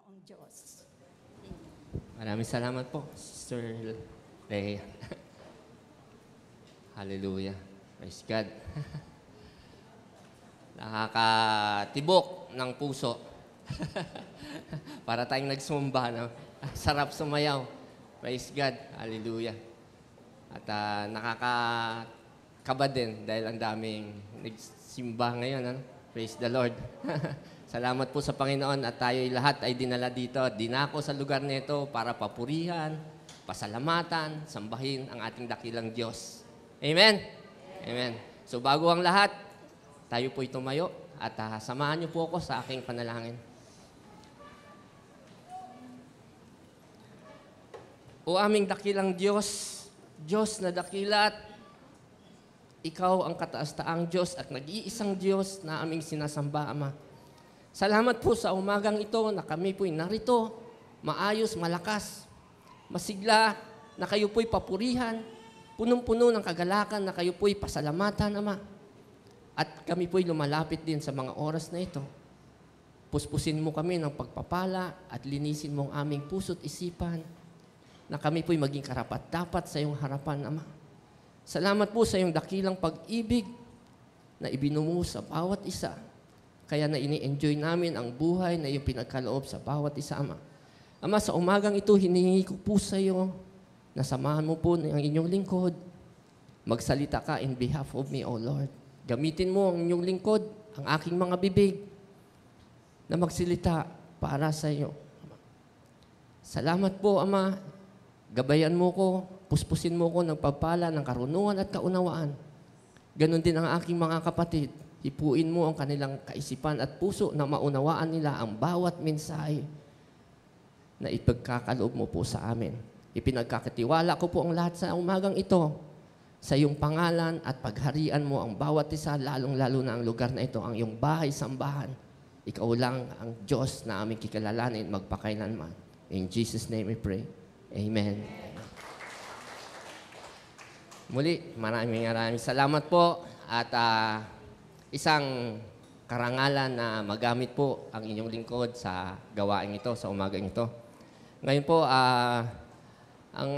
Panginoong Diyos. Maraming salamat po, Sister Leia. Hallelujah. Praise God. Nakakatibok ng puso. Para tayong nagsumba, no? Sarap sumayaw. Praise God. Hallelujah. At nakakakaba din dahil ang daming nagsimba ngayon. Ano? Praise the Lord. Salamat po sa Panginoon at tayo'y lahat ay dinala dito. Dinako sa lugar nito para papurihan, pasalamatan, sambahin ang ating dakilang Diyos. Amen? Amen. So bago ang lahat, tayo po'y tumayo at samahan niyo po ako sa aking panalangin. O aming dakilang Diyos, Diyos na dakilat, Ikaw ang kataas-taang Diyos at nag-iisang Diyos na aming sinasamba, Ama. Salamat po sa umagang ito na kami po'y narito, maayos, malakas, masigla, na kayo po'y papurihan, punong-puno ng kagalakan na kayo po'y pasalamatan, Ama. At kami po'y lumalapit din sa mga oras na ito. Puspusin mo kami ng pagpapala at linisin mo ang aming puso't isipan na kami po'y maging karapat-dapat sa iyong harapan, Ama. Salamat po sa iyong dakilang pag-ibig na ibinumo sa bawat isa. Kaya na ini-enjoy namin ang buhay na iyong pinagkaloob sa bawat isa, Ama. Ama, sa umagang ito, hinihingi ko po sa iyo na samahan mo po ang inyong lingkod. Magsalita ka in behalf of me, O Lord. Gamitin mo ang inyong lingkod, ang aking mga bibig, na magsilita para sa iyo. Salamat po, Ama. Gabayan mo ko, puspusin mo ko ng pagpala, ng karunungan at kaunawaan. Ganon din ang aking mga kapatid. Hipuin mo ang kanilang kaisipan at puso na maunawaan nila ang bawat mensahe na ipagkakaloob mo po sa amin. Ipinagkakatiwala ko po ang lahat sa umagang ito sa iyong pangalan at pagharian mo ang bawat isa, lalong-lalo na ang lugar na ito, ang iyong bahay-sambahan. Ikaw lang ang Diyos na aming kikilalanin magpakailanman. In Jesus' name we pray. Amen. Muli, maraming salamat po at isang karangalan na magamit po ang inyong lingkod sa gawain ito, sa umagang ito. Ngayon po, ang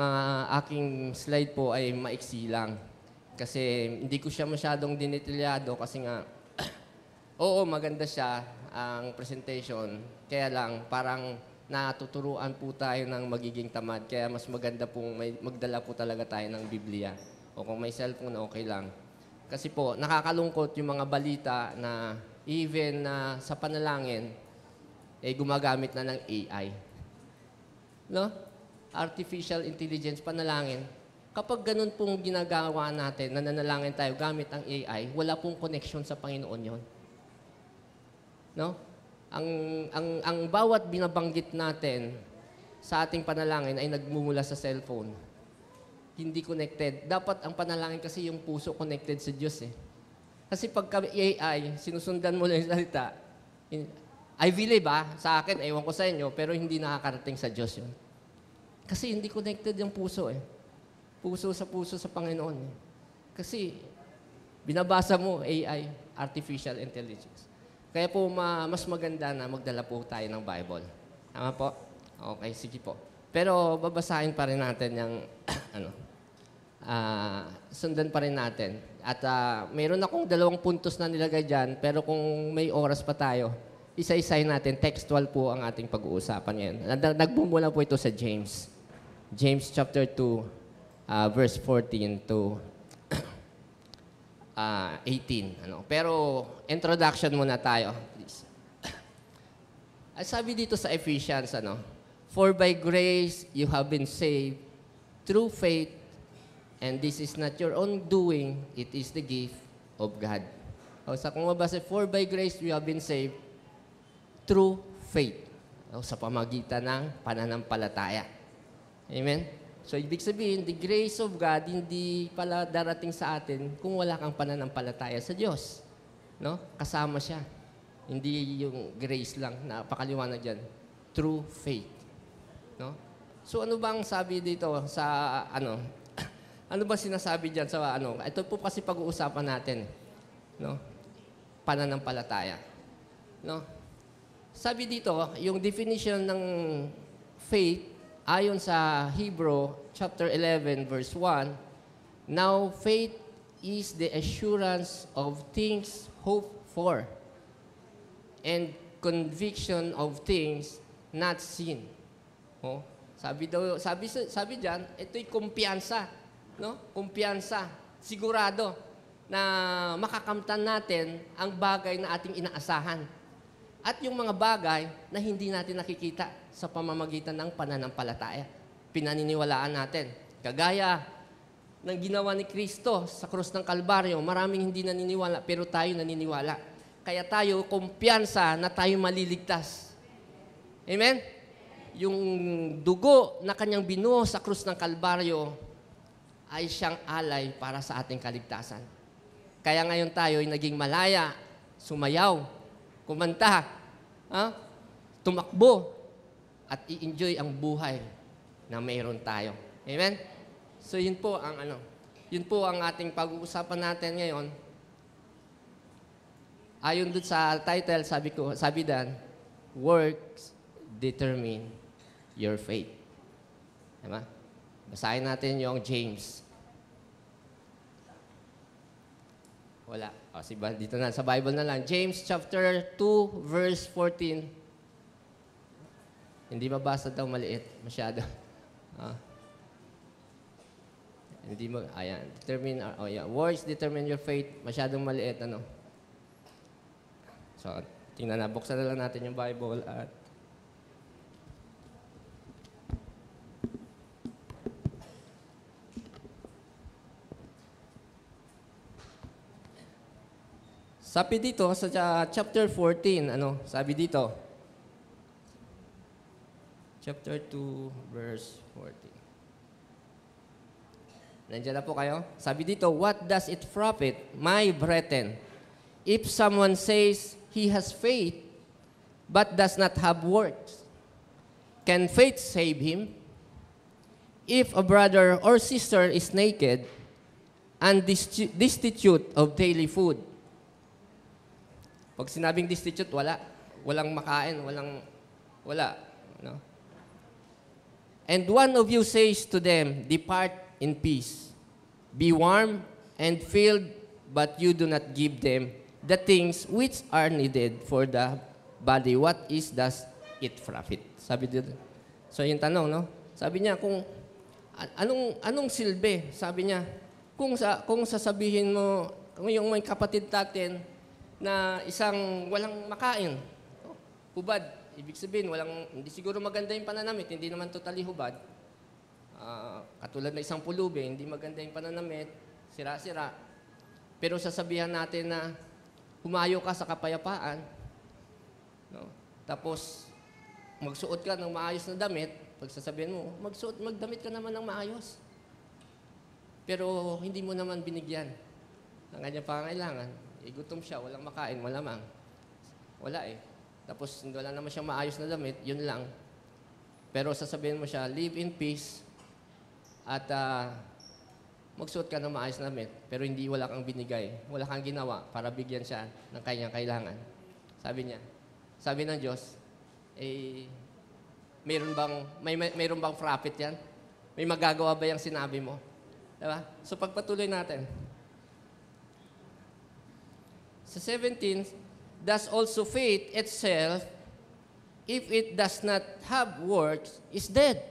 aking slide po ay maiksi lang. Kasi hindi ko siya masyadong dinetilyado kasi nga, oo, maganda siya ang presentation. Kaya lang, parang natuturuan po tayo ng magiging tamad. Kaya mas maganda pong magdala po talaga tayo ng Biblia. O kung may cellphone, okay lang. Kasi po, nakakalungkot yung mga balita na even sa panalangin, gumagamit na ng AI. No? Artificial intelligence, panalangin. Kapag ganun pong ginagawa natin, nananalangin tayo gamit ang AI, wala pong connection sa Panginoon yon. No? Ang bawat binabanggit natin sa ating panalangin ay nagmumula sa cellphone. Hindi connected. Dapat ang panalangin kasi yung puso connected sa Diyos eh. Kasi pagka AI, sinusundan mo lang yung salita, I believe sa akin, ewan ko sa inyo, pero hindi nakakarating sa Diyos yun. Kasi hindi connected yung puso eh. Puso sa Panginoon eh. Kasi binabasa mo AI, artificial intelligence. Kaya po mas maganda na magdala po tayo ng Bible. Tama po? Okay, sige po. Pero babasahin pa rin natin yung sundan pa rin natin. At mayroon akong 2 puntos na nilagay dyan, pero kung may oras pa tayo, isa-isahin natin, textual po ang ating pag-uusapan ngayon. Nagbumula po ito sa James. James chapter 2, verse 14 to 18. Pero introduction muna tayo, please. Sabi dito sa Ephesians, For by grace you have been saved through faith, and this is not your own doing, it is the gift of God. Sa kung mabasa, for by grace you have been saved through faith. Sa pamagitan ng pananampalataya. Amen? So, ibig sabihin, the grace of God, hindi pala darating sa atin kung wala kang pananampalataya sa Diyos. No? Kasama siya. Hindi yung grace lang, napakaliwanag dyan. Through faith. No? So, ano bang sabi dito sa, ano ba sinasabi dyan sa, ito po kasi pag-uusapan natin. No? Pananampalataya. No? Sabi dito, yung definition ng faith, ayon sa Hebrew chapter 11 verse 1, now faith is the assurance of things hoped for and conviction of things not seen. Oh, sabi diyan, ito'y kumpiyansa, no? Kumpiyansa, sigurado na makakamtan natin ang bagay na ating inaasahan. At yung mga bagay na hindi natin nakikita sa pamamagitan ng pananampalataya. Pinaniniwalaan natin. Kagaya ng ginawa ni Kristo sa krus ng Kalbaryo, maraming hindi naniniwala, pero tayo naniniwala. Kaya tayo, kumpiyansa na tayo maliligtas. Amen? Yung dugo na kanyang binuo sa krus ng Kalbaryo ay siyang alay para sa ating kaligtasan. Kaya ngayon tayo ay naging malaya, sumayaw, kumanta, tumakbo, at i-enjoy ang buhay na mayroon tayo. Amen? So yun po ang ating pag-uusapan natin ngayon. Ayon doon sa title, sabi dan, works determine your faith. Diba? Basahin natin yung James. Wala. Dito na, sa Bible na lang. James chapter 2, verse 14. Hindi mabasa daw maliit. Masyado. Ayan. Words determine your faith. Masyadong maliit, So, tingnan na. Buksan na lang natin yung Bible at sabi dito sa chapter 14, sabi dito? Chapter 2, verse 14. Nandiyan na po kayo? Sabi dito, what does it profit, my brethren, if someone says he has faith, but does not have works? Can faith save him? If a brother or sister is naked and destitute of daily food, pag sinabing destitute, walang makain, wala. No? And one of you says to them, depart in peace. Be warm and filled, but you do not give them the things which are needed for the body. What does it profit? Sabi dito. So yung tanong, no? Sabi niya, kung anong silbi? Sabi niya, kung sasabihin mo, kung yung may kapatid natin, na isang walang makain. Hubad. Ibig sabihin, hindi siguro maganda yung pananamit, hindi naman totally hubad. Katulad na isang pulubi, hindi maganda yung pananamit, sira-sira. Pero sasabihan natin na humayo ka sa kapayapaan. No? Tapos, magsuot ka ng maayos na damit, pag sasabihin mo, magdamit ka naman ng maayos. Pero hindi mo naman binigyan ng kanyang pangangailangan. Gutom siya, walang makain, malamang. Wala eh. Tapos, wala naman siyang maayos na damit, yun lang. Pero sasabihin mo siya, live in peace, at magsuot ka ng maayos na damit, pero wala kang binigay, wala kang ginawa para bigyan siya ng kanyang kailangan. Sabi niya, sabi ng Diyos, mayroon bang profit yan? May magagawa ba yung sinabi mo? Diba? So, pagpatuloy natin. Sa 17, thus also faith itself, if it does not have works, is dead.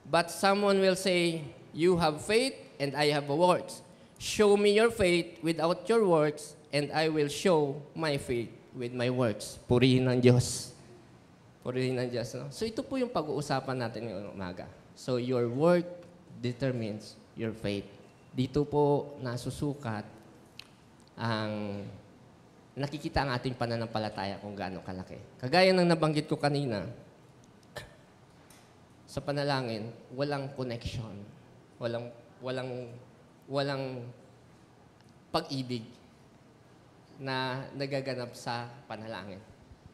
But someone will say, you have faith, and I have works. Show me your faith without your works, and I will show my faith with my works. Purihin ng Diyos. Purihin ng Diyos. No? So ito po yung pag-uusapan natin ngayong umaga. So your work determines your faith. Dito po nasusukat ang nakikita ang ating pananampalataya kung gaano kalaki. Kagaya ng nabanggit ko kanina, sa panalangin, walang connection. Walang pag-ibig na nagaganap sa panalangin.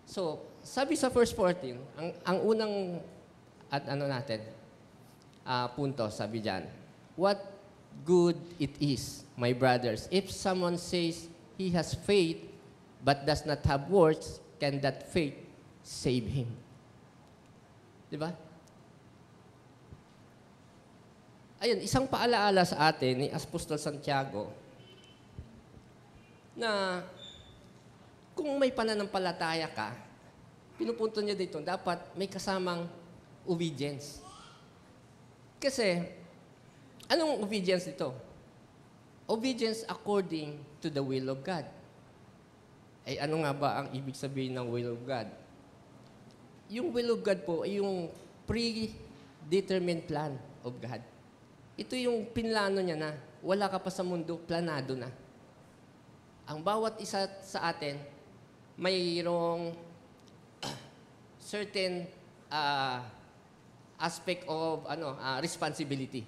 So, sabi sa verse 14, ang unang punto, sabi diyan, what good it is, my brothers, if someone says he has faith but does not have works, can that faith save him? Di ba? Ayun, isang paalaala sa atin ni Apostol Santiago na kung may pananampalataya ka, pinupunto niya dito, dapat may kasamang obedience. Kasi, anong obedience dito? Obedience according to the will of God. Ay ano nga ba ang ibig sabihin ng will of God? Yung will of God po ay yung predetermined plan of God. Ito yung pinlano niya na wala ka pa sa mundo, planado na. Ang bawat isa sa atin, mayroong certain aspect of responsibility.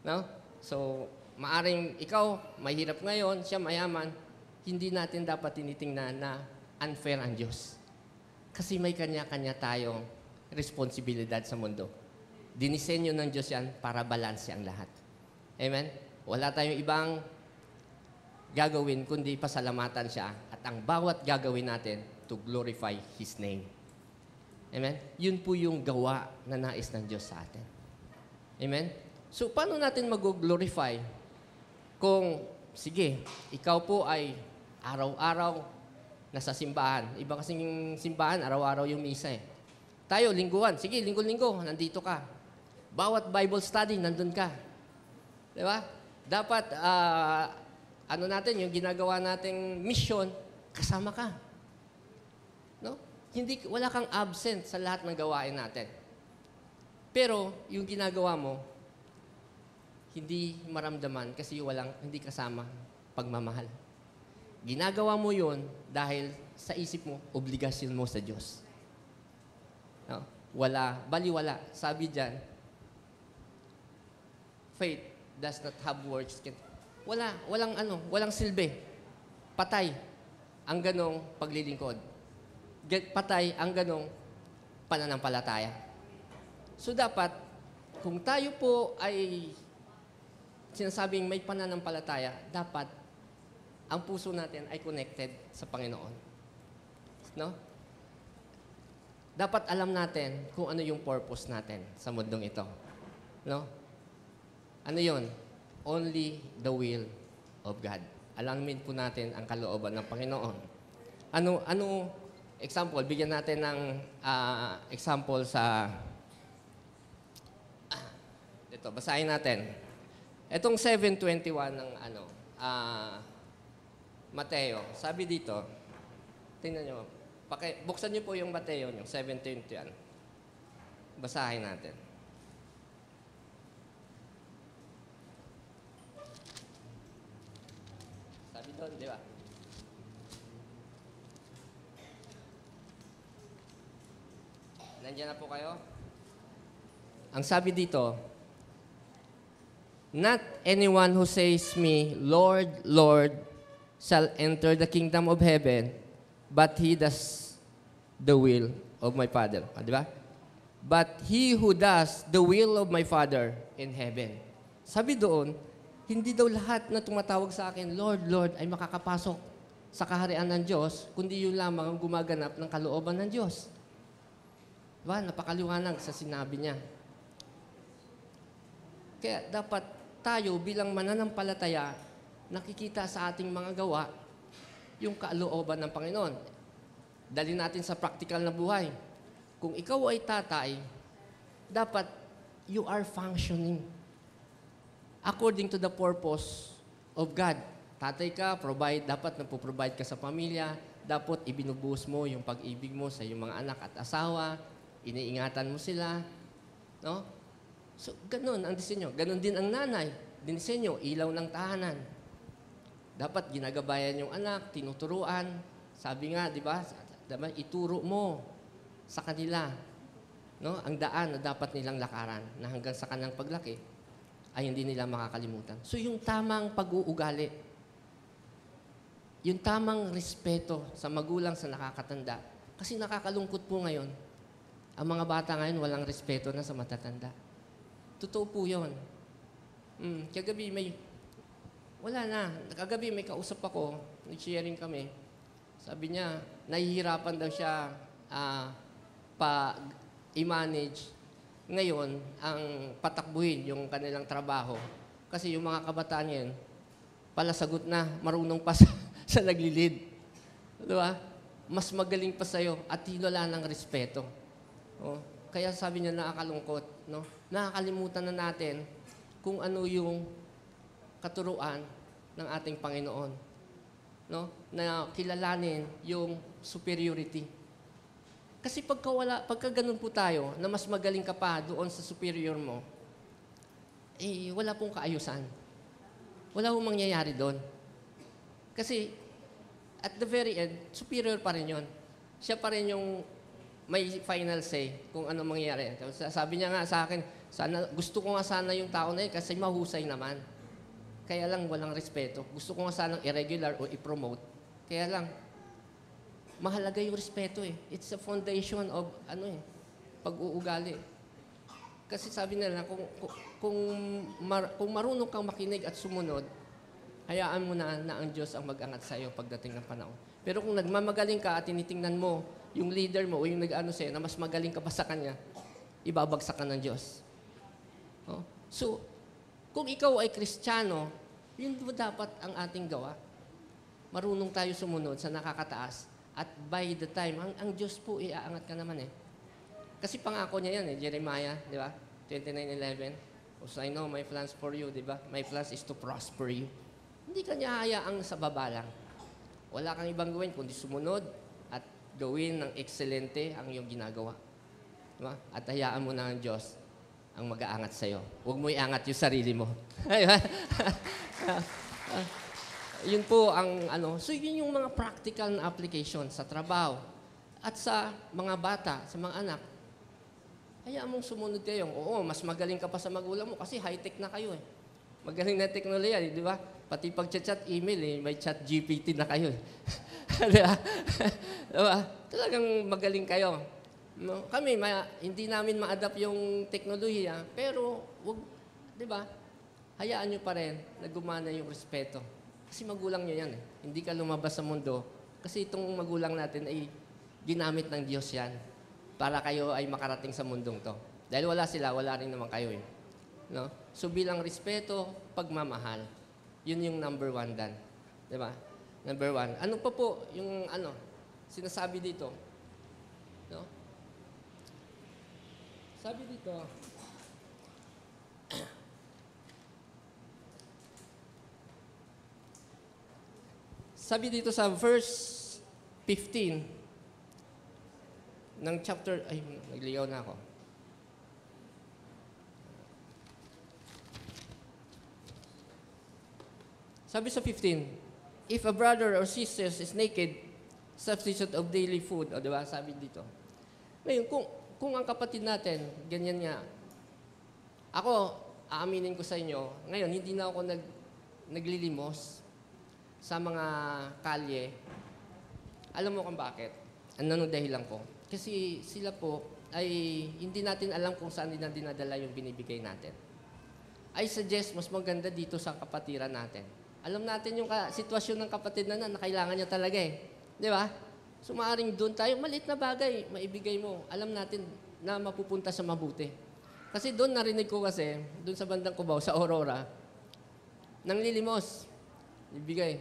No? So, maaring ikaw, mahirap ngayon, siya mayaman, hindi natin dapat tinitingnan na unfair ang Diyos. Kasi may kanya-kanya tayong responsibilidad sa mundo. Dinisenyo ng Diyos yan para balanse ang lahat. Amen? Wala tayong ibang gagawin kundi pasalamatan siya at ang bawat gagawin natin to glorify His name. Amen? Yun po yung gawa na nais ng Diyos sa atin. Amen? So, paano natin mag-glorify kung, sige, ikaw po ay araw-araw nasa simbahan. Iba kasing simbahan, araw-araw yung misa eh. Tayo, lingguhan. Sige, linggo-linggo, nandito ka. Bawat Bible study, nandun ka. Di ba? Dapat, yung ginagawa nating mission, kasama ka. No? Wala kang absent sa lahat ng gawain natin. Pero, yung ginagawa mo, hindi maramdaman kasi hindi kasama pagmamahal. Ginagawa mo yun dahil sa isip mo, obligasyon mo sa Diyos. No? Baliwala. Sabi dyan, faith does not have works. Walang silbi. Patay ang ganong paglilingkod. Patay ang ganong pananampalataya. So dapat, kung tayo po ay sinasabing may pananampalataya, dapat ang puso natin ay connected sa Panginoon. No? Dapat alam natin kung ano yung purpose natin sa mundong ito. No? Ano yun? Only the will of God. Alamin po natin ang kalooban ng Panginoon. Example, bigyan natin ng example sa ito, basahin natin. Itong 7:21 ng Mateo. Sabi dito, tingnan nyo, buksan nyo po yung Mateo nyo, 7:21. Basahin natin. Sabi doon, di ba? Nandiyan na po kayo? Ang sabi dito, not anyone who says me, Lord, Lord, shall enter the kingdom of heaven, but he does the will of my Father. Di ba? But he who does the will of my Father in heaven. Sabi doon, hindi daw lahat na tumatawag sa akin, Lord, Lord, ay makakapasok sa kaharian ng Diyos, kundi yun lamang ang gumaganap ng kalooban ng Diyos. Diba? Napakaliwanag sa sinabi niya. Kaya dapat tayo bilang mananampalataya, nakikita sa ating mga gawa yung kalooban ng Panginoon. Dali natin sa practical na buhay. Kung ikaw ay tatay, dapat you are functioning according to the purpose of God. Tatay ka, dapat nagpo-provide ka sa pamilya, dapat ibinubuhos mo yung pag-ibig mo sa iyong mga anak at asawa, iniingatan mo sila, no? So, ganun ang disenyo. Ganun din ang nanay. Dinisenyo, ilaw ng tahanan. Dapat ginagabayan yung anak, tinuturuan. Sabi nga, di ba, ituro mo sa kanila, no? Ang daan na dapat nilang lakaran na hanggang sa kanilang paglaki ay hindi nila makakalimutan. So, yung tamang pag-uugali, yung tamang respeto sa magulang, sa nakakatanda. Kasi nakakalungkot po ngayon, ang mga bata ngayon walang respeto na sa matatanda. Totoo po yun. Kagabi may kausap ako, nag-sharing kami. Sabi niya, nahihirapan daw siya i-manage ngayon ang patakbuhin yung kanilang trabaho. Kasi yung mga kabataan ngayon, palasagot na, marunong pa sa naglilid. Di ba? Mas magaling pa sa'yo at hinala ng respeto. Oh, kaya sabi niya, nakakalungkot. No? Nakakalimutan na natin kung ano yung katuruan ng ating Panginoon. No? Na kilalanin yung superiority. Kasi pagka ganun po tayo, na mas magaling ka pa doon sa superior mo, wala pong kaayusan. Wala pong mangyayari doon. Kasi, at the very end, superior pa rin yun. Siya pa rin yung may final say kung ano mangyayari. Sabi niya nga sa akin, gusto ko nga sana yung tao na yun kasi mahusay naman. Kaya lang walang respeto. Gusto ko nga sanang irregular o i-promote. Kaya lang, mahalaga yung respeto eh. It's a foundation of pag-uugali. Kasi sabi nila, kung marunong kang makinig at sumunod, hayaan mo na ang Diyos ang mag-angat sa iyo pagdating ng panahon. Pero kung nagmamagaling ka at tinitingnan mo yung leader mo o yung nag-ano sa'yo na mas magaling ka pa sa kanya, ibabagsak ka ng Diyos. Oh? So, kung ikaw ay Kristiyano, yun dapat ang ating gawa. Marunong tayo sumunod sa nakakataas. At by the time, ang Diyos po, iaangat ka naman eh. Kasi pangako niya yan eh, Jeremiah, di ba? 29:11. Because I know my plans for you, di ba? My plans is to prosper you. Hindi ka niya hayaang sa baba lang. Wala kang ibang gawin kundi sumunod at gawin ng ekselente ang iyong ginagawa. Di ba? At hayaan mo na ang Diyos ang mag-aangat sa'yo. Huwag mo iangat yung sarili mo. Yun po ang so yun yung mga practical na application sa trabaho at sa mga bata, sa mga anak. Hayaan mong sumunod kayo. Oo, mas magaling ka pa sa magulang mo kasi high-tech na kayo eh. Magaling na teknolohiya, di ba? Pati pag-chat email may chat GPT na kayo eh. Di ba? Diba? Talagang magaling kayo. No? Kami, hindi namin ma-adapt yung teknolohiya, pero di ba? Hayaan nyo pa rin na gumana yung respeto. Kasi magulang nyo yan eh. Hindi ka lumabas sa mundo. Kasi itong magulang natin ay ginamit ng Diyos yan para kayo ay makarating sa mundong to. Dahil wala sila, wala rin naman kayo eh. No? So bilang respeto, pagmamahal. Yun yung number 1 dan. Diba? Number 1. Ano pa po yung sinasabi dito? No? Sabi dito, sabi dito sa verse 15 ng chapter, nagligaw na ako. Sabi sa 15, if a brother or sister is naked, substitute of daily food. O diba, sabi dito. Ngayon, kung ang kapatid natin, ganyan nga, ako, aaminin ko sa inyo, ngayon, hindi na ako naglilimos sa mga kalye. Alam mo kung bakit? Ano dahilan ko? Kasi sila po ay hindi natin alam kung saan nila dinadala yung binibigay natin. I suggest mas maganda dito sa kapatiran natin. Alam natin yung sitwasyon ng kapatid na kailangan niya talaga eh. Di ba? So maaaring doon tayo, maliit na bagay, maibigay mo. Alam natin na mapupunta sa mabuti. Kasi doon narinig ko kasi, doon sa bandang Cubao, sa Aurora, nang lilimos, ibigay.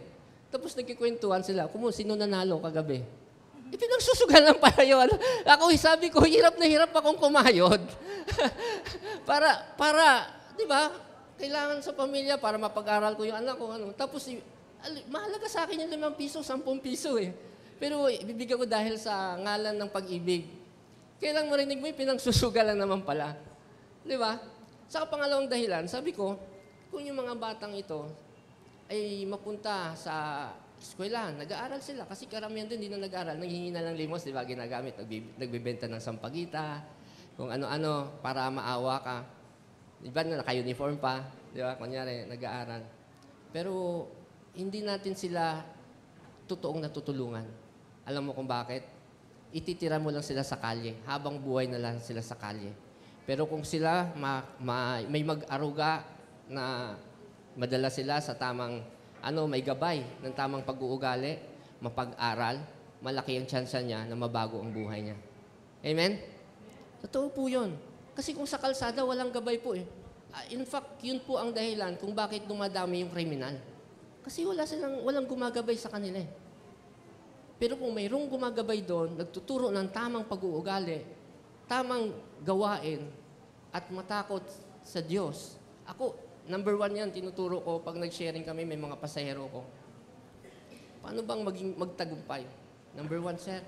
Tapos nagkikwentuhan sila, sino nanalo kagabi? Pinagsusugalan pala yun. Ako, sabi ko, hirap na hirap akong kumayod. para, di ba? Kailangan sa pamilya para mapag-aral ko yung anak ko. Tapos, mahalaga sa akin yung 5 piso, 10 piso eh. Pero ibibigay ko dahil sa ngalan ng pag-ibig. Kailang marinig mo, pinagsusugalan naman pala. Di ba? Sa pangalawang dahilan, sabi ko, kung yung mga batang ito ay mapunta sa eskwela, nag-aaral sila. Kasi karamihan din, hindi na nag-aaral. Nanghihingi na ng limos, di ba, ginagamit. Nagbibenta ng sampagita, kung ano-ano, para maawa ka. Di ba, naka-uniform pa. Di ba, kunyari, nag-aaral. Pero, hindi natin sila totoong natutulungan. Alam mo kung bakit? Ititira mo lang sila sa kalye. Habang buhay na lang sila sa kalye. Pero kung sila may mag-aruga na madala sila sa tamang, may gabay ng tamang pag-uugali, mapag-aral, malaki ang tsansa niya na mabago ang buhay niya. Amen? Totoo po yun. Kasi kung sa kalsada, walang gabay po eh. In fact, yun po ang dahilan kung bakit dumadami yung kriminal. Kasi walang gumagabay sa kanila eh. Pero kung mayroong gumagabay doon, nagtuturo ng tamang pag-uugali, tamang gawain, at matakot sa Diyos. Ako, number 1 yan, tinuturo ko pag nag-sharing kami, may mga pasahero ko. Paano bang magtagumpay? Number 1, sir,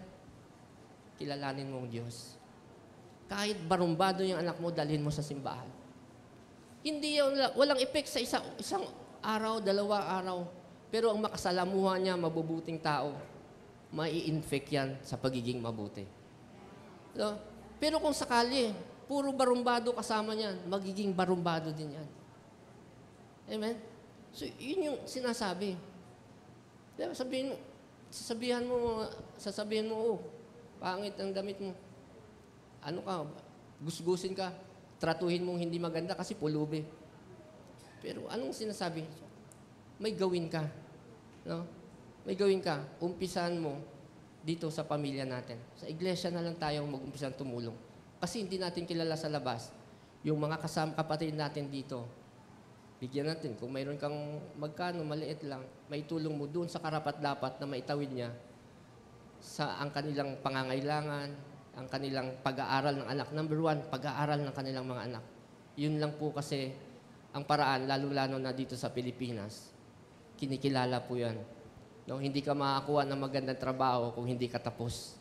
kilalanin mo ang Diyos. Kahit barumbado yung anak mo, dalhin mo sa simbahan. Hindi yan, walang effect sa isang araw, 2 araw. Pero ang makasalamuha niya, mabubuting tao, mai-infect yan sa pagiging mabuti. No? Pero kung sakali, puro barumbado kasama niyan, magiging barumbado din yan. Amen? So, yun yung sinasabi. Diba, sasabihan mo, oh, pangit ang damit mo. Ano ka, gusgusin ka, tratuhin mong hindi maganda kasi pulubi. Pero anong sinasabi? May gawin ka. No? May gawin ka. Umpisan mo dito sa pamilya natin. Sa iglesia na lang tayo mag-umpisan tumulong. Kasi hindi natin kilala sa labas. Yung mga kapatid natin dito, bigyan natin. Kung mayroon kang magkano, maliit lang, may tulong mo doon sa karapat-dapat na maitawid niya sa ang kanilang pangangailangan, ang kanilang pag-aaral ng anak. Number 1, pag-aaral ng kanilang mga anak. Yun lang po kasi ang paraan, lalo-lalo na dito sa Pilipinas. Kinikilala po yan. No, hindi ka makakuha ng magandang trabaho kung hindi ka tapos.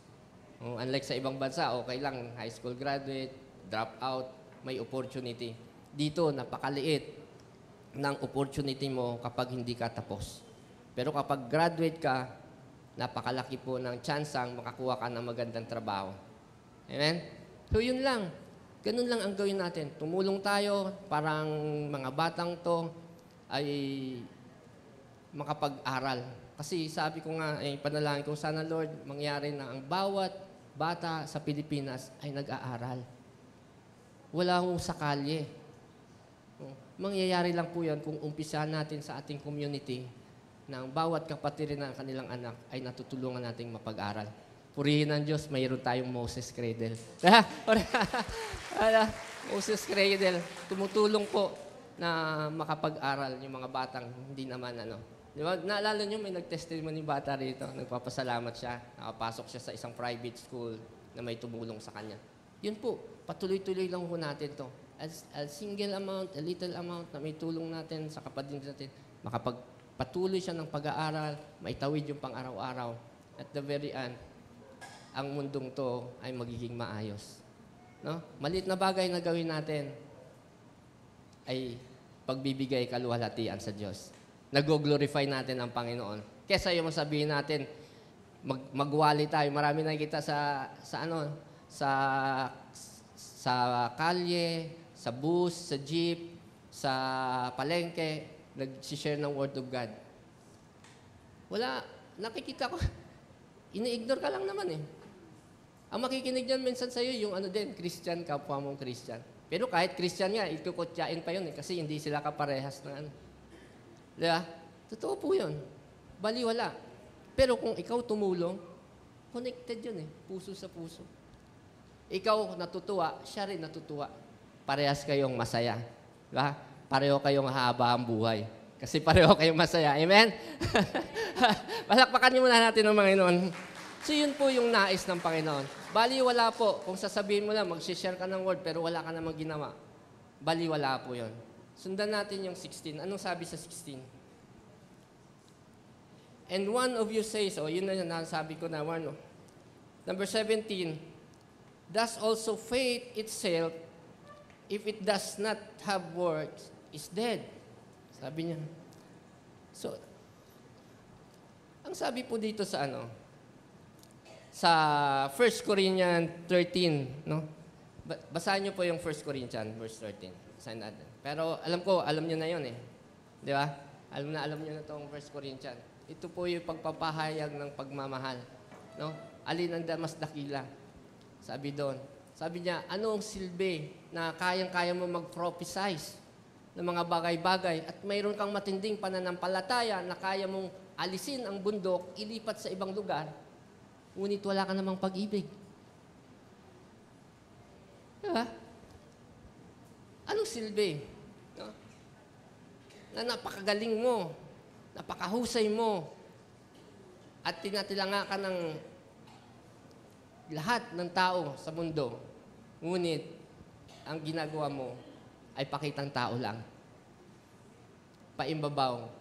Unlike sa ibang bansa, okay lang, high school graduate, drop out, may opportunity. Dito, napakaliit ng opportunity mo kapag hindi ka tapos. Pero kapag graduate ka, napakalaki po ng tsansang makakuha ka ng magandang trabaho. Amen? So yun lang. Ganun lang ang gawin natin. Tumulong tayo, parang mga batang to ay makapag-aral. Kasi sabi ko nga, panalangin ko, sana Lord, mangyari na ang bawat bata sa Pilipinas ay nag-aaral. Wala hong sakalye. Mangyayari lang po yan kung umpisahan natin sa ating community na ang bawat kapatid ng kanilang anak ay natutulungan nating mapag-aral. Purihin ng Diyos, mayroon tayong Moses Cradle. Moses Cradle, tumutulong po na makapag-aral yung mga batang hindi naman Di ba? Naalala nyo, may nag-testimony bata rito. Nagpapasalamat siya. Nakapasok siya sa isang private school na may tumulong sa kanya. Yun po, patuloy-tuloy lang po natin to. A single amount, a little amount na may tulong natin sa kapatid natin. Makapagpatuloy siya ng pag-aaral, maitawid yung pang-araw-araw. At the very end, ang mundong to ay magiging maayos. No? Maliit na bagay na gawin natin ay pagbibigay kaluwalhatian sa Diyos. Nag-glorify natin ang Panginoon. Kesa yung sabihin natin, magwali tayo. Marami nakikita sa kalye, sa bus, sa jeep, sa palengke, nag-share ng Word of God. Wala, nakikita ko, ini-ignore ka lang naman eh. Ang makikinig dyan minsan sa'yo, yung Christian, kapwa mong Christian. Pero kahit Christian nga, ikukutyain pa yun eh, kasi hindi sila kaparehas na Diba? Totoo po yun. Baliwala. Pero kung ikaw tumulong, connected yun eh. Puso sa puso. Ikaw natutuwa, siya rin natutuwa. Parehas kayong masaya. Diba? Pareho kayong haba ang buhay. Kasi pareho kayong masaya. Amen? Palakpakan niyo muna natin ng Panginoon. So yun po yung nais ng Panginoon. Baliwala po. Kung sasabihin mo lang, mag-share ka ng word, pero wala ka namang ginawa. Baliwala po yun. Sundan natin yung 16. Anong sabi sa 16? And one of you says, yun na nasabi ko na one. Number 17, thus also faith itself, if it does not have works, is dead. Sabi niya. So, ang sabi po dito sa sa 1 Corinthians 13, no? Basahin niyo po yung 1 Corinthians, verse 13. Basahin natin. Pero alam niyo na yun eh. Di ba? Alam niyo na itong 1 Corinthians. Ito po yung pagpapahayag ng pagmamahal. No? Alin ang mas dakila? Sabi doon. Sabi niya, ano ang silbi na kayang-kaya mo mag-prophesize ng mga bagay-bagay at mayroon kang matinding pananampalataya na kaya mong alisin ang bundok, ilipat sa ibang lugar, ngunit wala ka namang pag-ibig. Diba? Anong silbi? No? Na napakagaling mo, napakahusay mo, at tinatilanga ka ng lahat ng tao sa mundo, ngunit ang ginagawa mo ay pakitang tao lang. Paimbabaw,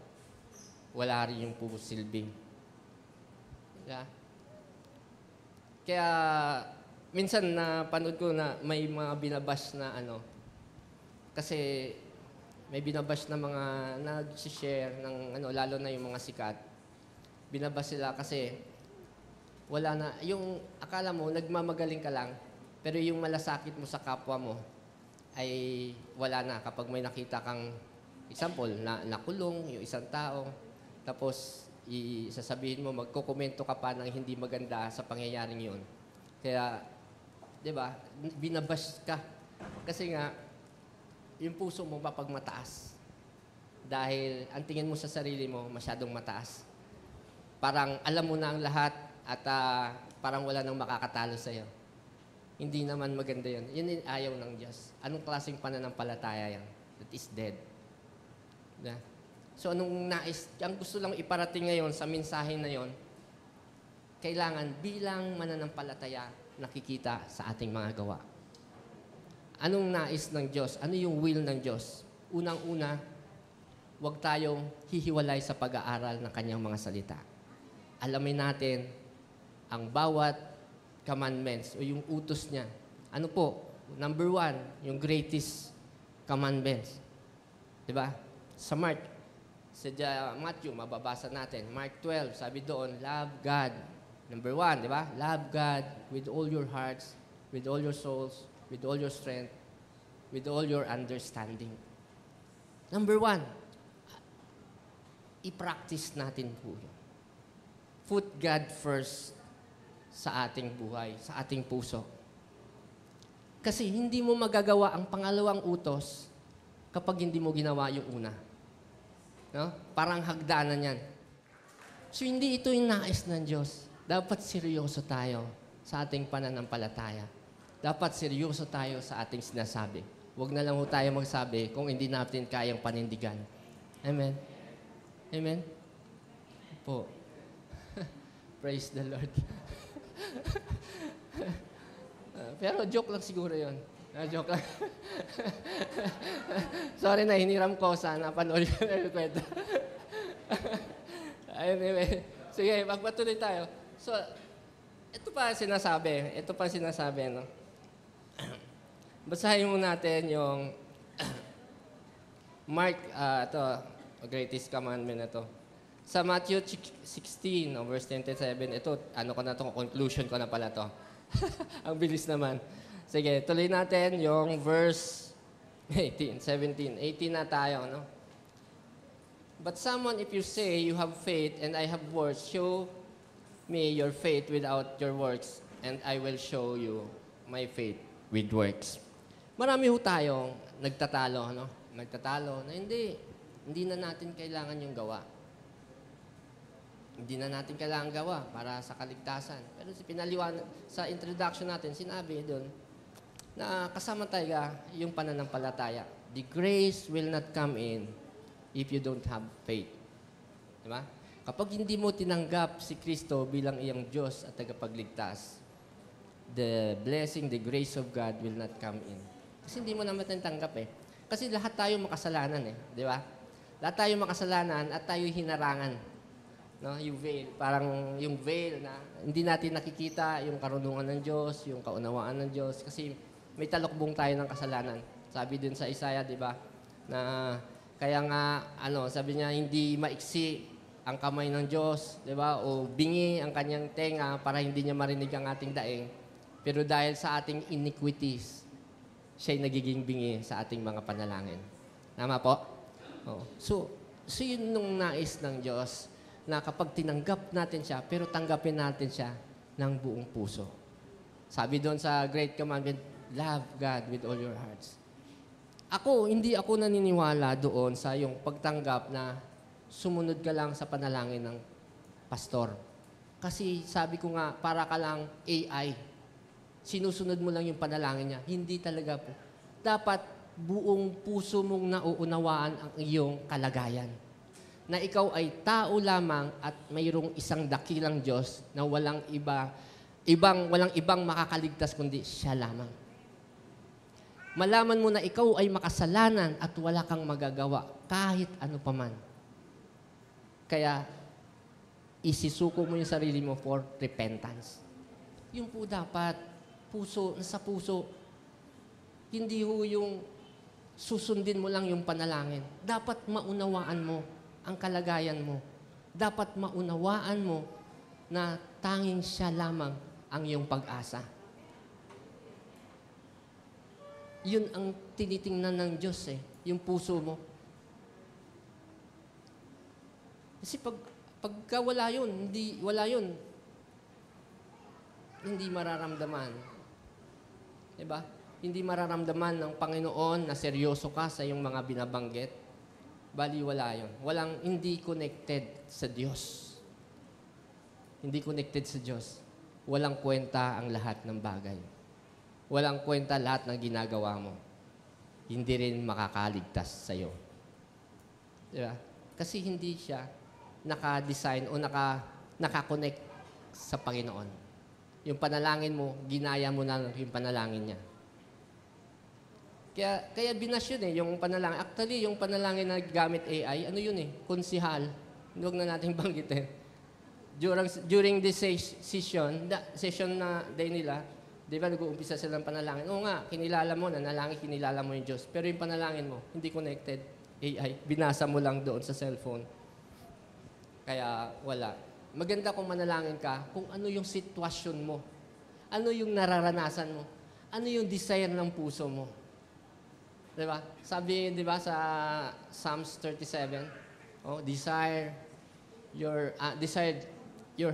wala rin yung silbi. Yeah. Kaya, minsan napanood ko na may mga binabash na kasi may binabash na mga nag-share ng lalo na yung mga sikat. Binabash sila kasi wala na, yung akala mo, nagmamagaling ka lang, pero yung malasakit mo sa kapwa mo ay wala na kapag may nakita kang example, na nakulong yung isang tao, tapos sasabihin mo, magkokomento ka pa ng hindi maganda sa pangyayaring yun. Kaya, di ba, binabash ka. Kasi nga, yung puso mo mapagmataas. Dahil ang tingin mo sa sarili mo, masyadong mataas. Parang alam mo na ang lahat at parang wala nang makakatalo sa'yo. Hindi naman maganda yun. Yun yung ayaw ng Diyos. Anong klaseng pananampalataya yan? That is dead. Yeah. So anong nais, ang gusto lang iparating ngayon sa mensahe na yon, kailangan bilang mananampalataya nakikita sa ating mga gawa. Anong nais ng Diyos? Ano yung will ng Diyos? Unang-una, huwag tayong hihiwalay sa pag-aaral ng kanyang mga salita. Alamin natin ang bawat commandments o yung utos niya. Ano po? Number 1, yung greatest commandments. Diba? Sa Matthew, mababasa natin. Mark 12, sabi doon, love God. Number 1, di ba? Love God with all your hearts, with all your souls, with all your strength, with all your understanding. Number 1, i-practice natin po yun. Put God first sa ating buhay, sa ating puso. Kasi hindi mo magagawa ang pangalawang utos kapag hindi mo ginawa yung una. No? Parang hagdanan yan. So, hindi ito yung nais ng Diyos. Dapat seryoso tayo sa ating pananampalataya. Dapat seryoso tayo sa ating sinasabi. Huwag na lang ho tayo magsabi kung hindi natin kayang panindigan. Amen? Amen? Po. Praise the Lord. Pero joke lang siguro yun. Joke lang. Sorry na, hiniram ko. Sana panood ko na yung kwento. Anyway, sige, magpatuloy tayo. So, ito pa sinasabi, no? Basahin mo natin yung Mark, ito, greatest commandment na ito. Sa Matthew 16, verse 27, ito, conclusion ko na pala to. Ang bilis naman. Sige, tuloy natin yung verse 18, 17. 18 na tayo, no? But someone, if you say you have faith and I have works, show me your faith without your works, and I will show you my faith with works. Marami ho tayong nagtatalo, no? Nagtatalo na hindi na natin kailangan yung gawa. Hindi na natin kailangan gawa para sa kaligtasan. Pero sa introduction natin, sinabi doon, na kasama tayo yung pananampalataya. The grace will not come in if you don't have faith. Diba? Kapag hindi mo tinanggap si Kristo bilang iyong Diyos at tagapagligtas, the blessing, the grace of God will not come in. Kasi hindi mo naman tanggap eh. Kasi lahat tayo makasalanan eh. Di ba? Lahat tayo makasalanan at tayo hinarangan. No? Yung veil. Parang yung veil na hindi natin nakikita yung karunungan ng Diyos, yung kaunawaan ng Diyos. Kasi may talokbong tayo ng kasalanan. Sabi din sa Isaiah, di ba? Na kaya nga, sabi niya, hindi maiksi ang kamay ng Diyos, di ba? O bingi ang kanyang tenga para hindi niya marinig ang ating daing. Pero dahil sa ating iniquities, siya'y nagiging bingi sa ating mga panalangin. Tama po? Oh. So yun nung nais ng Diyos na kapag tinanggap natin siya, pero tanggapin natin siya ng buong puso. Sabi doon sa Great Commandment, love God with all your hearts. Hindi ako naniniwala doon sa yung pagtanggap na sumunod ka lang sa panalangin ng pastor. Kasi sabi ko nga, para ka lang AI. Sinusunod mo lang yung panalangin niya. Hindi talaga po. Dapat buong puso mong nauunawaan ang iyong kalagayan. Na ikaw ay tao lamang at mayroong isang dakilang Diyos na walang ibang makakaligtas kundi siya lamang. Malaman mo na ikaw ay makasalanan at wala kang magagawa kahit ano paman. Kaya, isisuko mo yung sarili mo for repentance. Yung po dapat, nasa puso, hindi ho yung susundin mo lang yung panalangin. Dapat maunawaan mo ang kalagayan mo. Dapat maunawaan mo na tanging siya lamang ang iyong pag-asa. Yun ang tinitingnan ng Diyos yung puso mo. Kasi pagka wala yun, hindi mararamdaman. Diba? Hindi mararamdaman ng Panginoon na seryoso ka sa iyong mga binabanggit. Bali, wala yun. Hindi connected sa Diyos. Hindi connected sa Diyos. Walang kwenta ang lahat ng bagay. Walang kwenta lahat ng ginagawa mo. Hindi rin makakaligtas sa iyo. Diba? Kasi hindi siya naka-design o naka-connect sa Panginoon. Yung panalangin mo, ginaya mo na yung panalangin niya. Kaya binas yun yung panalangin. Actually, yung panalangin na gamit AI, ano yun konsihal. Huwag na natin banggitin. During this session na day nila, di ba nag-uumpisa silang panalangin? Oo nga, kinilala mo, nanalangin, kinilala mo yung Diyos. Pero yung panalangin mo, hindi connected. AI, binasa mo lang doon sa cellphone. Kaya wala. Maganda kung manalangin ka kung ano yung sitwasyon mo. Ano yung nararanasan mo. Ano yung desire ng puso mo. Diba? Sabi, diba, sa Psalms 37, desire your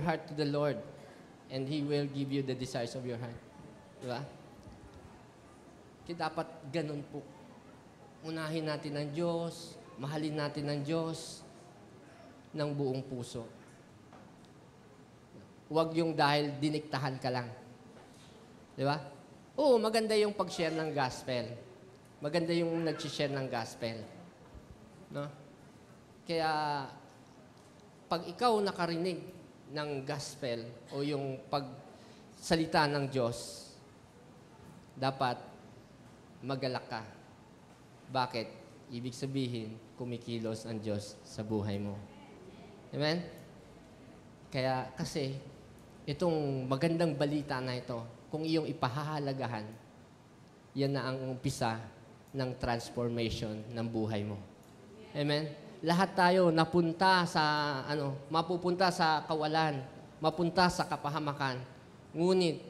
heart to the Lord and He will give you the desires of your heart. Diba? Kaya dapat ganun po. Unahin natin ang Diyos, mahalin natin ang Diyos ng buong puso. Huwag yung dahil diniktahan ka lang. Diba? Oo, maganda yung pag-share ng gospel. Maganda yung nag-share ng gospel. No? Kaya, pag ikaw nakarinig ng gospel o yung pagsalita ng Diyos, dapat magalak ka. Bakit? Ibig sabihin, kumikilos ang Diyos sa buhay mo. Amen? Kaya, kasi, itong magandang balita na ito, kung iyong ipahahalagahan, yan na ang umpisa ng transformation ng buhay mo. Amen? Lahat tayo mapupunta sa kawalan, mapunta sa kapahamakan. Ngunit,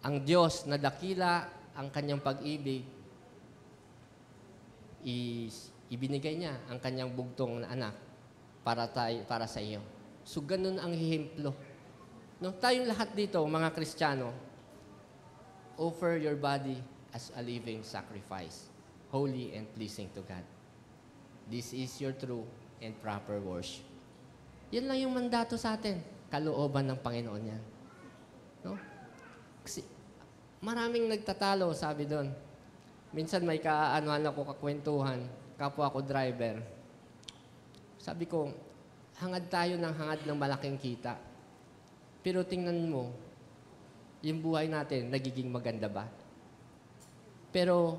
ang Diyos na dakila ang kanyang pag-ibig, ibinigay niya ang kanyang bugtong na anak para sa iyo. So, ganun ang hihemplo. No? Tayong lahat dito, mga Kristiyano, offer your body as a living sacrifice, holy and pleasing to God. This is your true and proper worship. Yan lang yung mandato sa atin. Kalooban ng Panginoon yan. No? Kasi maraming nagtatalo, sabi doon. Minsan may kakwentuhan, kapwa ko driver. Sabi ko, hangad tayo ng hangad ng malaking kita. Pero tingnan mo, yung buhay natin, nagiging maganda ba? Pero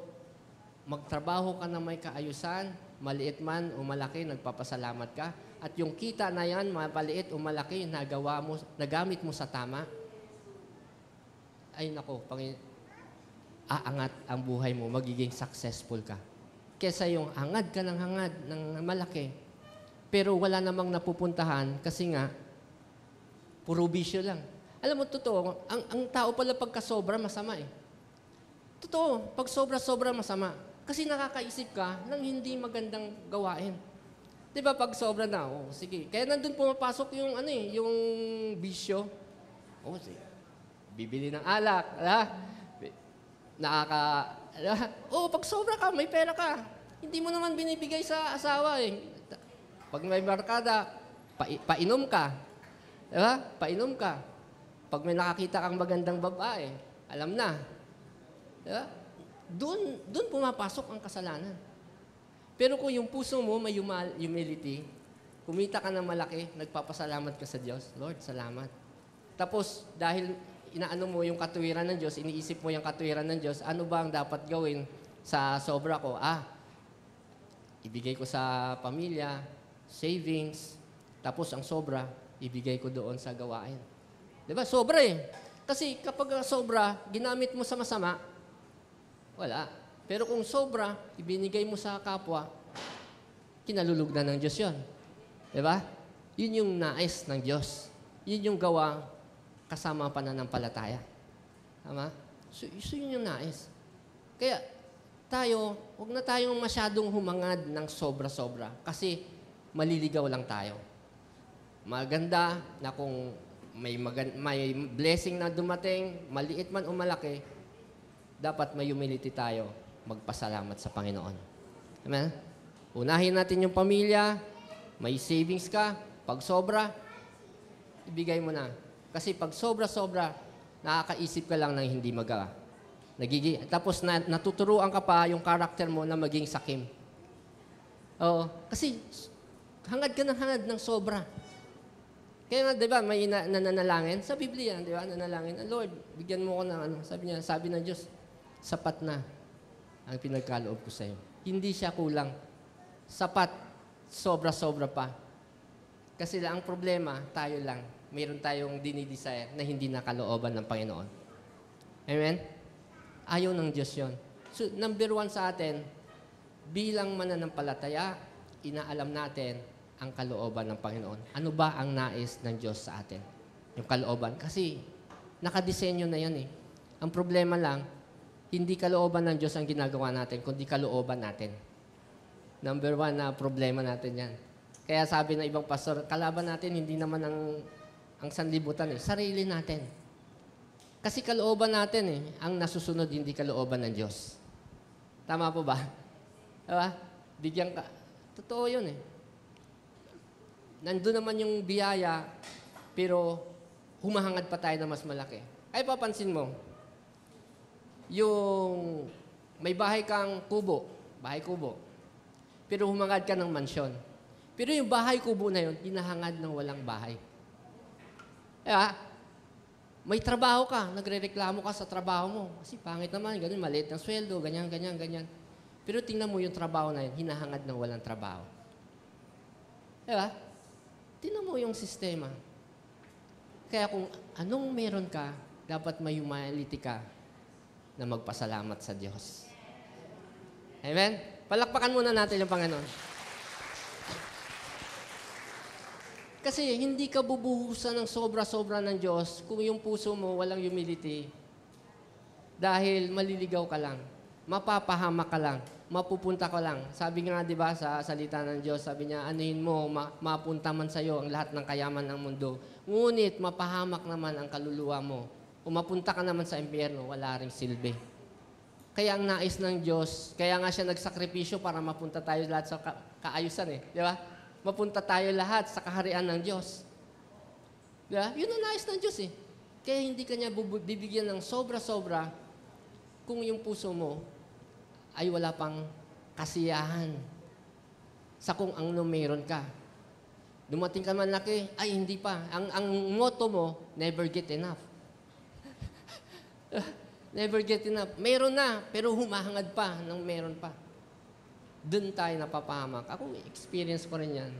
magtrabaho ka na may kaayusan, maliit man o malaki, nagpapasalamat ka. At yung kita na yan, maliit o malaki, nagamit mo sa tama. Ay nako, aangat ang buhay mo, magiging successful ka. Kesa yung hangad ka ng hangad ng malaki, pero wala namang napupuntahan kasi nga, puro bisyo lang. Alam mo, totoo, ang tao pala pagkasobra, masama Totoo, pag sobra-sobra masama. Kasi nakakaisip ka ng hindi magandang gawain. Di ba pag sobra na, sige. Kaya nandun pumapasok yung yung bisyo. Sige. Bibili ng alak, pag sobra ka, may pera ka. Hindi mo naman binibigay sa asawa Pag may barkada, painom ka. Diba? Painom ka. Pag may nakakita kang magandang babae, alam na. Diba? Doon pumapasok ang kasalanan. Pero kung yung puso mo may humility, kumita ka ng malaki, nagpapasalamat ka sa Diyos, Lord, salamat. Tapos, dahil inaano mo yung katuwiran ng Diyos, iniisip mo yung katuwiran ng Diyos, ano ba ang dapat gawin sa sobra ko? Ibigay ko sa pamilya, savings, tapos ang sobra, ibigay ko doon sa gawain. Diba? Sobra eh. Kasi kapag sobra, ginamit mo sa masama, wala. Pero kung sobra, ibinigay mo sa kapwa, kinalulugdan ng Diyos yun. Diba? Yun yung nais ng Diyos. Yun yung gawa kasama ang pananampalataya. Tama? So yun yung nais. Kaya, huwag na tayong masyadong humangad ng sobra-sobra kasi maliligaw lang tayo. Maganda na kung may blessing na dumating, maliit man o malaki, dapat may humility tayo magpasalamat sa Panginoon. Amen? Unahin natin yung pamilya, may savings ka, pag sobra, ibigay mo na. Kasi pag sobra-sobra, nakakaisip ka lang ng hindi magawa. Tapos natuturuan ka pa yung karakter mo na maging sakim. Oo. Kasi hangad ka ng hangad ng sobra. Kaya nga, di ba, may nananalangin sa Biblia, di ba, nanalangin, Lord, bigyan mo ko ng ano. Sabi ng Diyos, sapat na ang pinagkaloob ko sa iyo. Hindi siya kulang. Sapat, sobra-sobra pa. Kasi ang problema, tayo lang. Mayroon tayong dinidesire na hindi nakalooban ng Panginoon. Amen? Ayaw ng Diyos yun. So, number 1 sa atin, bilang mananampalataya, inaalam natin ang kalooban ng Panginoon. Ano ba ang nais ng Diyos sa atin? Yung kalooban. Kasi, nakadisenyo na yan eh. Ang problema lang, hindi kalooban ng Diyos ang ginagawa natin, kundi kalooban natin. Number 1 na problema natin yan. Kaya sabi ng ibang pastor, kalaban natin hindi naman ang sanlibutan eh, sarili natin. Kasi kalooban natin eh, ang nasusunod hindi kalooban ng Diyos. Tama po ba? Diba? Bigyan ka. Totoo yun eh. Nandun naman yung biyaya, pero humahangad pa tayo na mas malaki. Ay, papansin mo, yung may bahay kang kubo, pero humangad ka ng mansyon. Pero yung bahay kubo na yun, hinahangad ng walang bahay. Diba? May trabaho ka, nagre-reklamo ka sa trabaho mo. Kasi pangit naman, ganun, maliit ng sweldo, ganyan. Pero tingnan mo yung trabaho na yun, hinahangad ng walang trabaho. Diba? Tingnan mo yung sistema. Kaya kung anong meron ka, dapat may humility ka na magpasalamat sa Diyos. Amen? Palakpakan muna natin yung Panginoon. Kasi hindi ka bubuhusan ng sobra-sobra ng Diyos kung yung puso mo walang humility. Dahil maliligaw ka lang. Mapapahamak ka lang. Mapupunta ka lang. Sabi nga, di ba, sa salita ng Diyos, sabi niya, anuhin mo, mapunta man sa'yo ang lahat ng kayaman ng mundo. Ngunit, mapahamak naman ang kaluluwa mo. Kung mapunta ka naman sa impyerno, wala ring silbi. Kaya ang nais ng Diyos, kaya nga siya nagsakripisyo para mapunta tayo lahat sa kaayusan eh. Di ba? Mapunta tayo lahat sa kaharian ng Diyos. Diba? Yun ang nais ng Diyos eh. Kaya hindi ka niya bibigyan ng sobra-sobra kung yung puso mo ay wala pang kasiyahan sa kung ano meron ka. Dumating ka man laki, ay hindi pa. Ang motto mo, never get enough. Never get enough. Meron na, pero humahangad pa ng meron pa. Doon tayo napapahamak. Ako, experience ko rin yan.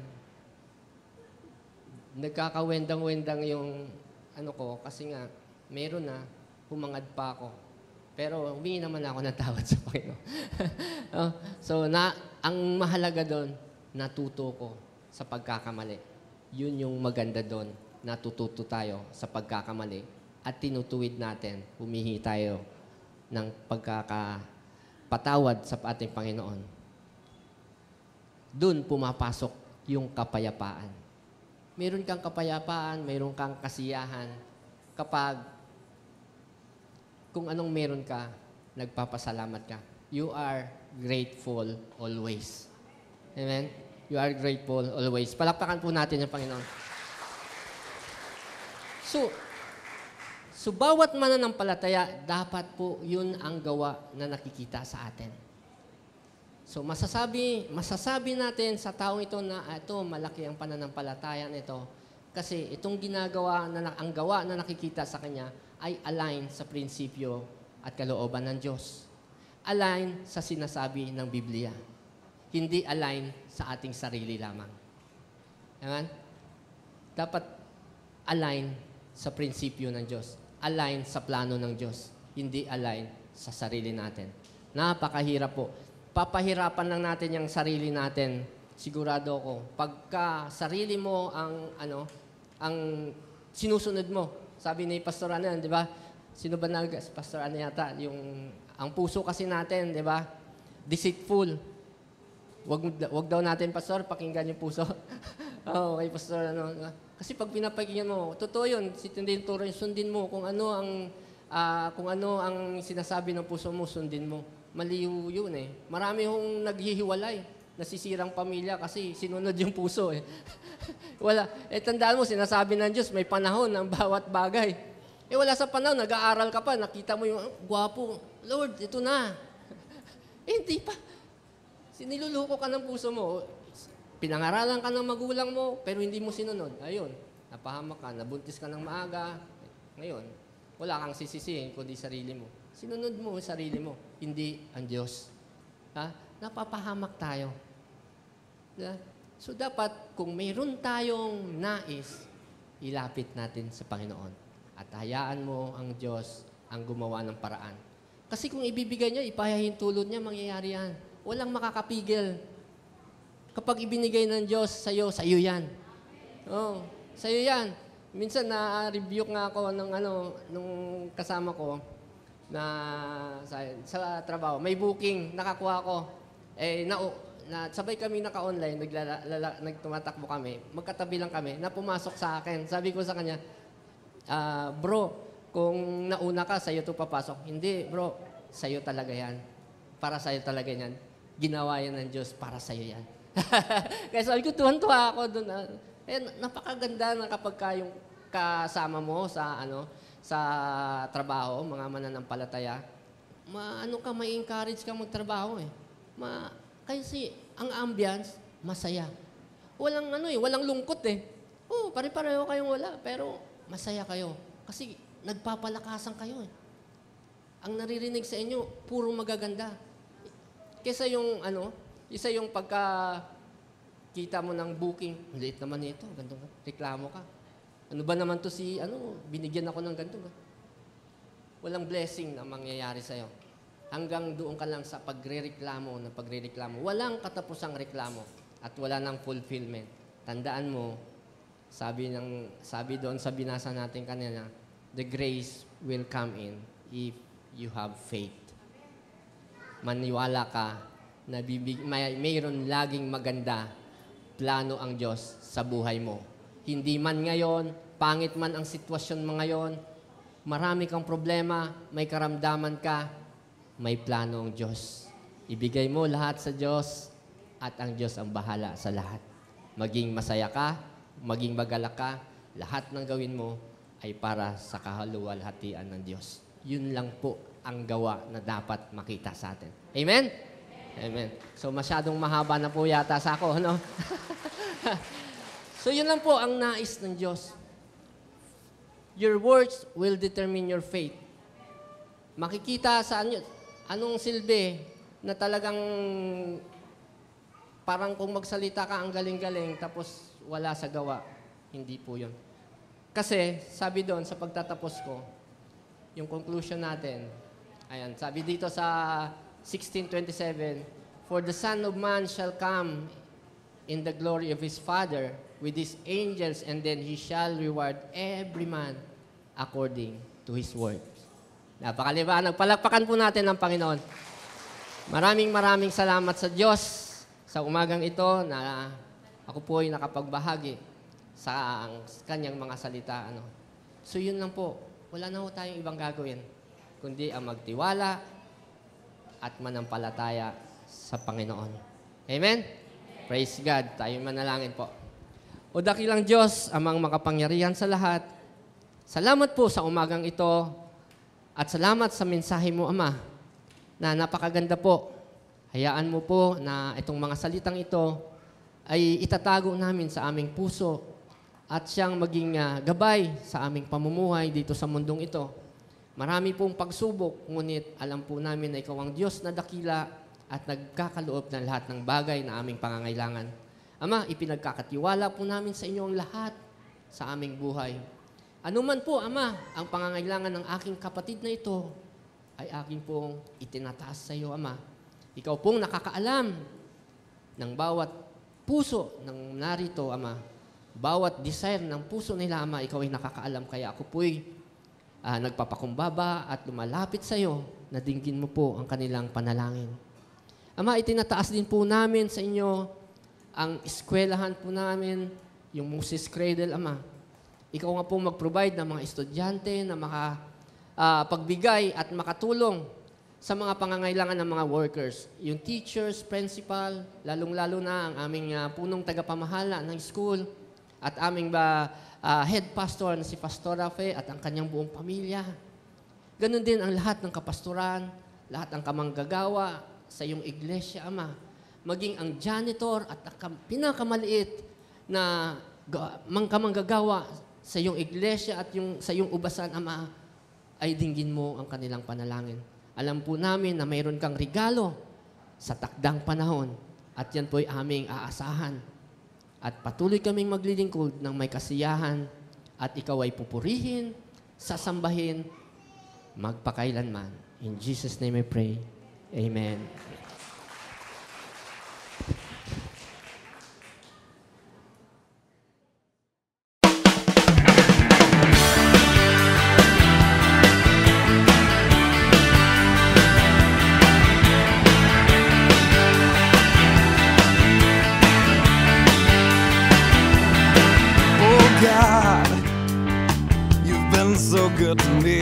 Nagkakawendang-wendang yung ano ko, kasi nga, meron na, humangad pa ako. Pero humingi naman ako ng tawad sa Panginoon. So, ang mahalaga doon, natuto ko sa pagkakamali. Yun yung maganda doon. Natututo tayo sa pagkakamali. At tinutuwid natin, humihi tayo ng pagkakapatawad sa ating Panginoon. Doon pumapasok yung kapayapaan. Meron kang kapayapaan, meron kang kasiyahan kapag kung anong meron ka, nagpapasalamat ka. You are grateful always. Amen? You are grateful always. Palakpakan po natin yung Panginoon. So bawat mananampalataya, dapat po yun ang gawa na nakikita sa atin. So masasabi natin sa taong ito na ito, malaki ang pananampalataya nito. Kasi itong ang gawa na nakikita sa kanya ay align sa prinsipyo at kalooban ng Diyos. Align sa sinasabi ng Biblia. Hindi align sa ating sarili lamang. Amen? Dapat align sa prinsipyo ng Diyos. Align sa plano ng Diyos. Hindi align sa sarili natin. Napakahirap po. Papahirapan lang natin yung sarili natin. Sigurado ako. Pagka sarili mo ang sinusunod mo. Sabi ni Pastor Ana, di ba? Sino ba Pastor Ana yata? Ang puso kasi natin, di ba? Deceitful. Wag daw natin, Pastor, pakinggan yung puso. Okay, Pastor, Kasi pag pinapakinggan mo, totoo yun, sundin mo kung ano ang sinasabi ng puso mo, sundin mo. Maliw yun eh. Marami hong naghihiwalay, nasisirang pamilya kasi sinunod yung puso eh. Wala. Tandaan mo, sinasabi ng Diyos, may panahon ng bawat bagay. Wala sa panahon, nag-aaral ka pa, nakita mo yung, gwapo, Lord, ito na. Hindi pa. Siniluluko ka ng puso mo. Pinangaralan ka ng magulang mo, pero hindi mo sinunod. Ayun, napahamak ka, nabuntis ka ng maaga. Ngayon, wala kang sisisihin kundi sarili mo. Sinunod mo ang sarili mo, hindi ang Diyos. Napapahamak tayo. So dapat, kung mayroon tayong nais, ilapit natin sa Panginoon. At hayaan mo ang Diyos ang gumawa ng paraan. Kasi kung ibibigay niya, ipahahintulot niya, mangyayari yan. Walang makakapigil. Kapag ibinigay ng Diyos sa'yo yan. Oh, sa'yo yan. Minsan na-rebuke nga ako nung kasama ko na sa trabaho. May booking, nakakuha ko. Sabay kami naka-online, nagtumatakbo kami. Magkatabi lang kami, na pumasok sa akin. Sabi ko sa kanya, bro, kung nauna ka, sa'yo ito papasok. Hindi, bro, sa'yo talaga yan. Para sa'yo talaga yan. Ginawa yan ng Diyos, para sa'yo yan. Kaya sabi ko, tuwan-tuwa ako doon. Napakaganda na kapag yung kasama mo sa trabaho, mga mananampalataya, may encourage ka magtrabaho eh. Kasi ang ambience, masaya. Walang lungkot eh. Pare-pareho kayong wala, pero masaya kayo. Kasi nagpapalakasan kayo eh. Ang naririnig sa inyo, puro magaganda. Kesa yung pagka kita mo ng booking, liit naman ito, ganito, reklamo ka. Ano ba naman to binigyan ako ng ganito. Walang blessing na mangyayari sa'yo. Hanggang doon ka lang sa pagre-reklamo. Walang katapusang reklamo at wala nang fulfillment. Tandaan mo, sabi doon sa binasa natin kanina, the grace will come in if you have faith. Maniwala ka na mayroon laging maganda plano ang Diyos sa buhay mo. Hindi man ngayon, pangit man ang sitwasyon mo ngayon, marami kang problema, may karamdaman ka, may plano ang Diyos. Ibigay mo lahat sa Diyos at ang Diyos ang bahala sa lahat. Maging masaya ka, maging magalak ka, lahat ng gawin mo ay para sa kahaluwalhatian ng Diyos. Yun lang po ang gawa na dapat makita sa atin. Amen? Amen. So, masyadong mahaba na po yata sa ako, no? So, yun lang po ang nais ng Diyos. Your words will determine your faith. Makikita sa anong silbi na talagang parang kung magsalita ka ang galing-galing tapos wala sa gawa. Hindi po yun. Kasi, sabi doon sa pagtatapos ko, yung conclusion natin, ayan, sabi dito sa 16:27, for the Son of Man shall come in the glory of His Father with His angels, and then He shall reward every man according to his works. Napakaliwanag. Palakpakan po natin ang Panginoon. Maraming salamat sa Diyos sa umagang ito na ako po ay nakapagbahagi sa kanyang mga salita. So yun lang po. Wala na po tayong ibang gagawin kundi ang magtiwala at manampalataya sa Panginoon. Amen? Praise God. Tayo manalangin po. O dakilang Diyos, amang makapangyarihan sa lahat, salamat po sa umagang ito at salamat sa mensahe mo, Ama, na napakaganda po. Hayaan mo po na itong mga salitang ito ay itatago namin sa aming puso at siyang maging gabay sa aming pamumuhay dito sa mundong ito. Marami pong pagsubok, ngunit alam po namin na ikaw ang Diyos na dakila at nagkakaloob ng lahat ng bagay na aming pangangailangan. Ama, ipinagkakatiwala po namin sa inyo ang lahat sa aming buhay. Ano man po, Ama, ang pangangailangan ng aking kapatid na ito, ay aking pong itinataas sa iyo, Ama. Ikaw pong nakakaalam ng bawat puso ng narito, Ama. Bawat desire ng puso nila, Ama, ikaw ay nakakaalam. Kaya ako po'y nagpapakumbaba at lumalapit sa iyo na dinggin mo po ang kanilang panalangin. Ama, itinataas din po namin sa inyo ang eskwelahan po namin, yung Moses Cradle, Ama. Ikaw nga po mag-provide ng mga estudyante na pagbigay at makatulong sa mga pangangailangan ng mga workers. Yung teachers, principal, lalong-lalo na ang aming punong tagapamahala ng school at aming head pastor na si Pastor Rafe at ang kanyang buong pamilya. Ganon din ang lahat ng kapastoran, lahat ng kamanggagawa sa iyong iglesia, Ama. Maging ang janitor at ang pinakamaliit na kamanggagawa sa iyong iglesia at sa iyong ubasan, Ama, ay dinggin mo ang kanilang panalangin. Alam po namin na mayroon kang regalo sa takdang panahon at yan po ay aming aasahan. At patuloy kaming maglilingkod ng may kasiyahan at ikaw ay pupurihin, sasambahin, magpakailanman. In Jesus' name I pray. Amen. So good to me.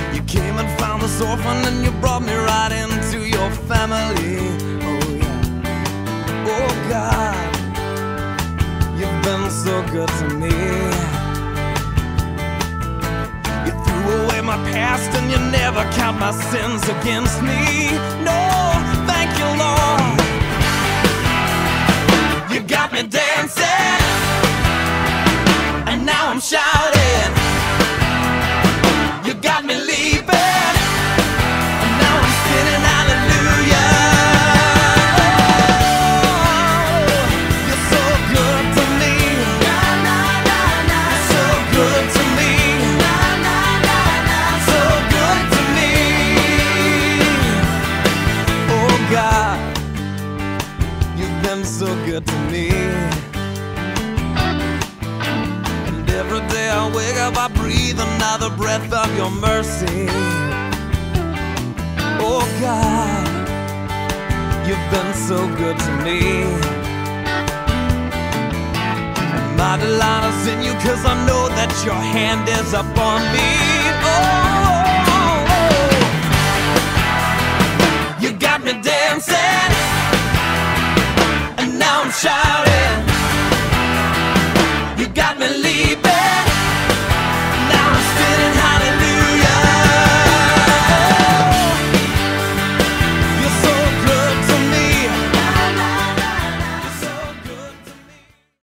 You came and found this orphan and you brought me right into your family. Oh yeah. Oh God, you've been so good to me. You threw away my past and you never count my sins against me. No, thank you, Lord. You got me dancing. And now I'm shouting. You got me leaping. And now I'm spinning hallelujah. Oh, you're so good to me. You're so good to me. So good to me. Oh God, you've been so good to me. Every day I wake up, I breathe another breath of your mercy. Oh God, you've been so good to me. And my delight is in you, 'cause I know that your hand is upon me. Oh, you got me dancing, and now I'm shouting. You got me leaping.